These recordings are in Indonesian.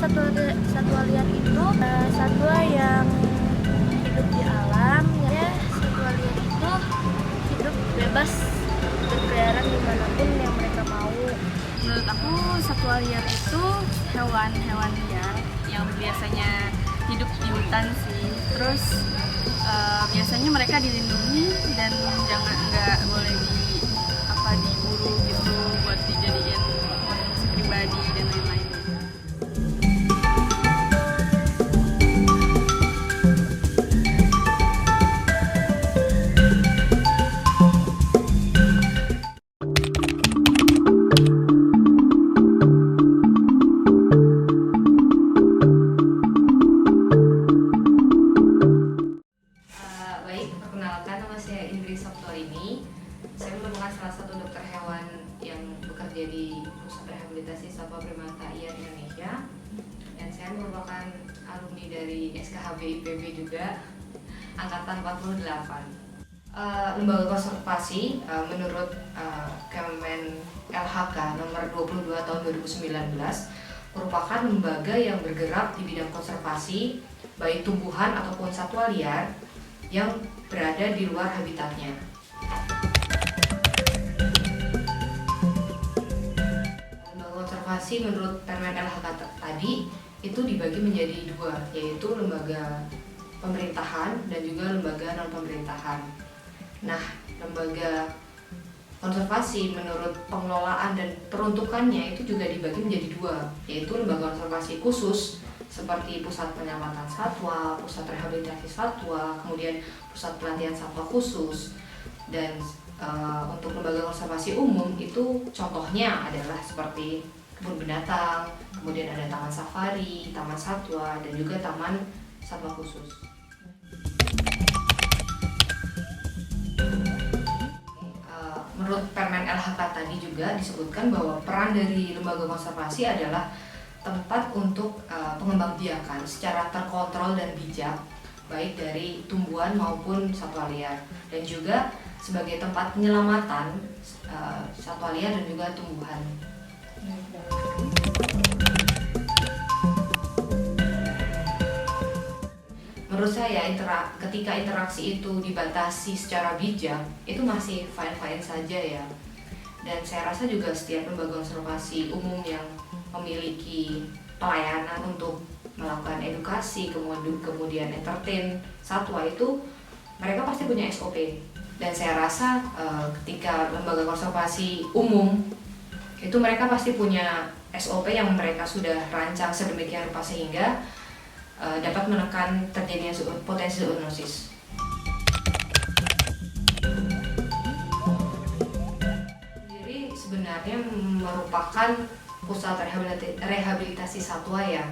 satwa liar itu satwa yang hidup di alam. Ya, satwa liar itu hidup bebas berkeliaran dimanapun yang mereka mau. Menurut aku satwa liar itu hewan-hewan liar yang biasanya hidup di hutan sih. Terus biasanya mereka dilindungi dan nggak boleh diburu gitu buat dijadiin konsumsi pribadi dan lain-lain. Baik, perkenalkan, nama saya Indri Saptorini. Saya merupakan salah satu dokter hewan yang bekerja di Pusat Rehabilitasi Satwa Primata IAR Indonesia. Dan saya merupakan alumni dari SKHB IPB juga, angkatan 48. Lembaga konservasi menurut Kemen LHK nomor 22 tahun 2019 merupakan lembaga yang bergerak di bidang konservasi baik tumbuhan ataupun satwa liar yang berada di luar habitatnya. Lembaga konservasi menurut Permen LHK tadi itu dibagi menjadi dua, yaitu lembaga pemerintahan dan juga lembaga non pemerintahan. Nah, lembaga konservasi menurut pengelolaan dan peruntukannya itu juga dibagi menjadi dua, yaitu lembaga konservasi khusus seperti pusat penyelamatan satwa, pusat rehabilitasi satwa, kemudian pusat pelatihan satwa khusus. Dan untuk lembaga konservasi umum itu contohnya adalah seperti kebun binatang, kemudian ada taman safari, taman satwa, dan juga taman satwa khusus. Menurut Permen LHK tadi juga disebutkan bahwa peran dari lembaga konservasi adalah tempat untuk pengembangbiakan secara terkontrol dan bijak baik dari tumbuhan maupun satwa liar, dan juga sebagai tempat penyelamatan satwa liar dan juga tumbuhan. Menurut saya ketika interaksi itu dibatasi secara bijak itu masih fine-fine saja ya. Dan saya rasa juga setiap lembaga konservasi umum yang memiliki pelayanan untuk melakukan edukasi, kemudian entertain satwa itu mereka pasti punya SOP. Dan saya rasa ketika lembaga konservasi umum itu mereka pasti punya SOP yang mereka sudah rancang sedemikian rupa sehingga dapat menekan terjadinya potensi zoonosis. Sendiri sebenarnya merupakan pusat rehabilitasi satwa ya,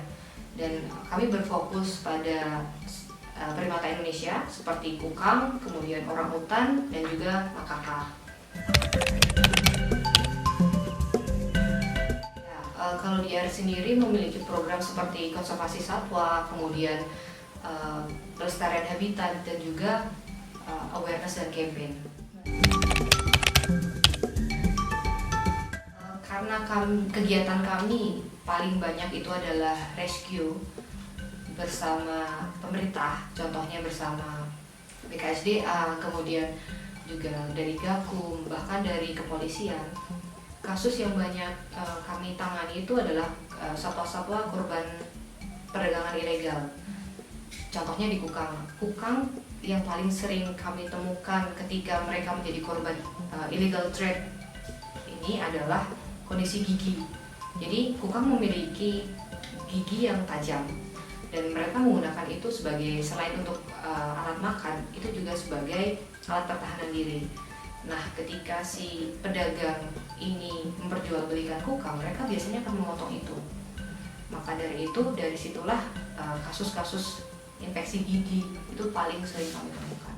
dan kami berfokus pada primata Indonesia seperti kukang, kemudian orangutan, dan juga makaka. Kalau di IAR sendiri memiliki program seperti konservasi satwa, kemudian pelestarian habitat, dan juga awareness dan campaign. Karena kegiatan kami paling banyak itu adalah rescue bersama pemerintah, contohnya bersama BKSDA, kemudian juga dari Gakum, bahkan dari kepolisian. Kasus yang banyak kami tangani itu adalah satwa-satwa korban perdagangan ilegal. Contohnya di kukang. Kukang yang paling sering kami temukan ketika mereka menjadi korban illegal trade ini adalah kondisi gigi. Jadi kukang memiliki gigi yang tajam dan mereka menggunakan itu sebagai, selain untuk alat makan, itu juga sebagai alat pertahanan diri. Nah, ketika si pedagang ini memperjualbelikan kukang, mereka biasanya akan memotong itu. Maka dari itu, dari situlah kasus-kasus infeksi gigi itu paling sering kami temukan.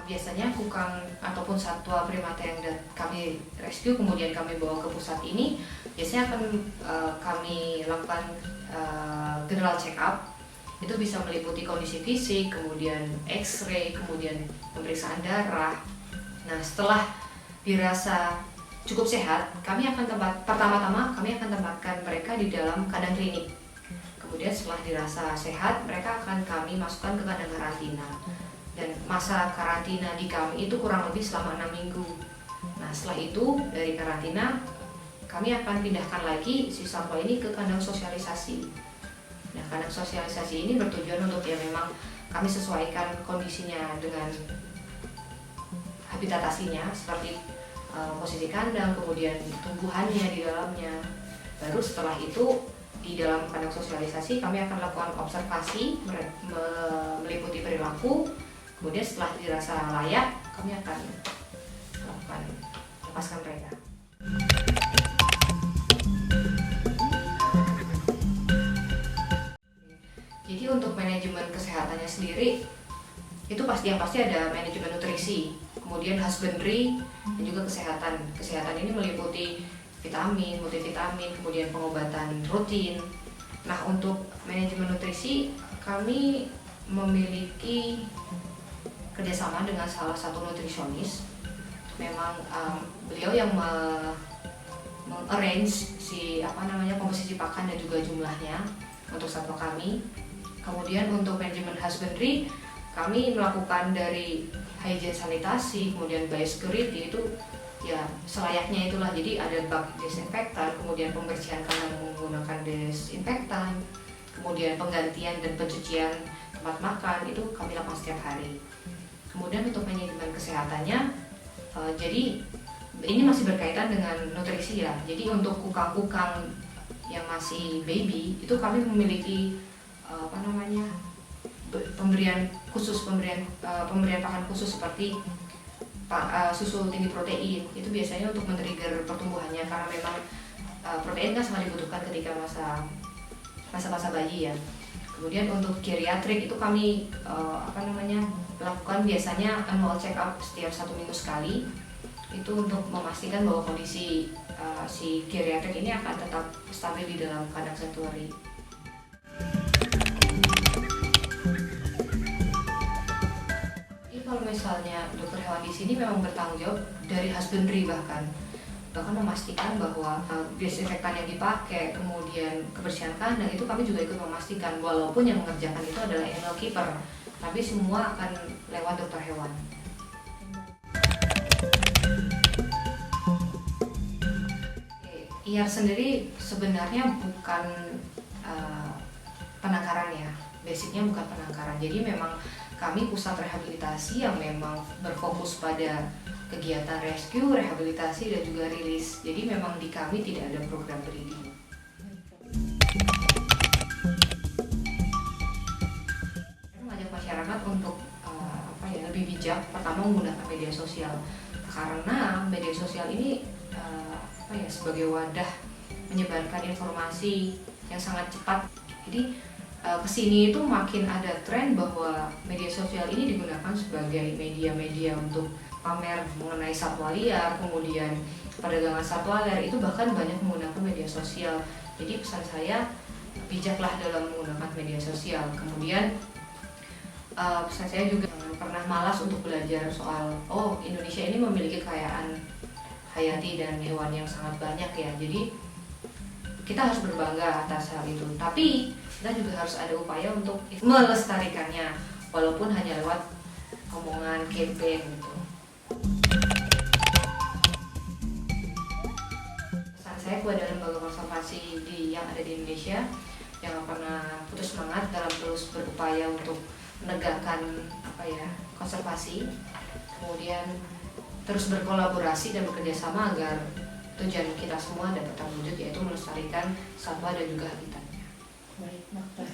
Biasanya kukang ataupun satwa primata yang kami rescue kemudian kami bawa ke pusat ini, biasanya akan kami lakukan general check up. Itu bisa meliputi kondisi fisik, kemudian X-ray, kemudian pemeriksaan darah. Nah, setelah dirasa cukup sehat, pertama-tama kami akan tempatkan mereka di dalam kandang klinik. Kemudian setelah dirasa sehat, mereka akan kami masukkan ke kandang karantina. Dan masa karantina di kami itu kurang lebih selama 6 minggu. Nah, setelah itu dari karantina kami akan pindahkan lagi si satwa ini ke kandang sosialisasi. Nah, kandang sosialisasi ini bertujuan untuk ya memang kami sesuaikan kondisinya dengan habitatasinya, seperti posisi kandang, kemudian tumbuhannya di dalamnya. Baru setelah itu di dalam kandang sosialisasi kami akan lakukan observasi meliputi perilaku. Kemudian setelah dirasa layak, kami akan lepaskan mereka. Jadi untuk manajemen kesehatannya sendiri itu pasti ada manajemen nutrisi, kemudian husbandry, dan juga kesehatan. Kesehatan ini meliputi vitamin, multivitamin, kemudian pengobatan rutin. Nah, untuk manajemen nutrisi kami memiliki kerjasama dengan salah satu nutrisionis. Memang beliau yang arrange komposisi pakan dan juga jumlahnya untuk satwa kami. Kemudian untuk manajemen husbandry kami melakukan dari hygiene sanitasi, kemudian biosecurity itu ya selayaknya itulah. Jadi ada bak desinfektan, kemudian pembersihan kandang menggunakan desinfektan, kemudian penggantian dan pencucian tempat makan itu kami lakukan setiap hari. Kemudian untuk manajemen kesehatannya, jadi ini masih berkaitan dengan nutrisi ya. Jadi untuk kukang-kukang yang masih baby itu kami memiliki pemberian pakan khusus seperti susu tinggi protein. Itu biasanya untuk men-trigger pertumbuhannya, karena memang protein kan sangat dibutuhkan ketika masa bayi ya. Kemudian untuk geriatrik itu kami lakukan biasanya annual check up setiap 1 minggu sekali. Itu untuk memastikan bahwa kondisi si geriatrik ini akan tetap stabil di dalam kandang santuari. Jadi kalau misalnya dokter hewan di sini memang bertanggung jawab dari husbandry, bahkan memastikan bahwa desinfektan yang dipakai, kemudian kebersihan kandang itu kami juga ikut memastikan, walaupun yang mengerjakan itu adalah animal keeper, tapi semua akan lewat dokter hewan. IAR sendiri sebenarnya bukan penangkaran ya, basicnya bukan penangkaran. Jadi memang kami pusat rehabilitasi yang memang berfokus pada kegiatan rescue, rehabilitasi, dan juga rilis. Jadi memang di kami tidak ada program breeding. Mengajak masyarakat untuk lebih bijak, pertama menggunakan media sosial, karena media sosial ini sebagai wadah menyebarkan informasi yang sangat cepat. Jadi kesini itu makin ada tren bahwa media sosial ini digunakan sebagai media-media untuk pamer mengenai satwa liar, kemudian perdagangan satwa liar itu bahkan banyak menggunakan media sosial. Jadi pesan saya, bijaklah dalam menggunakan media sosial. Kemudian pesan saya juga jangan pernah malas untuk belajar soal Indonesia ini memiliki kekayaan hayati dan hewan yang sangat banyak ya. Jadi kita harus berbangga atas hal itu. Tapi kita juga harus ada upaya untuk melestarikannya, walaupun hanya lewat omongan campaign gitu. Pesan saya kepada lembaga konservasi yang ada di Indonesia, jangan pernah putus semangat dalam terus berupaya untuk menegakkan konservasi, kemudian terus berkolaborasi dan bekerjasama agar tujuan kita semua dapat terwujud, yaitu melestarikan satwa dan juga habitatnya. Baik, Dokter.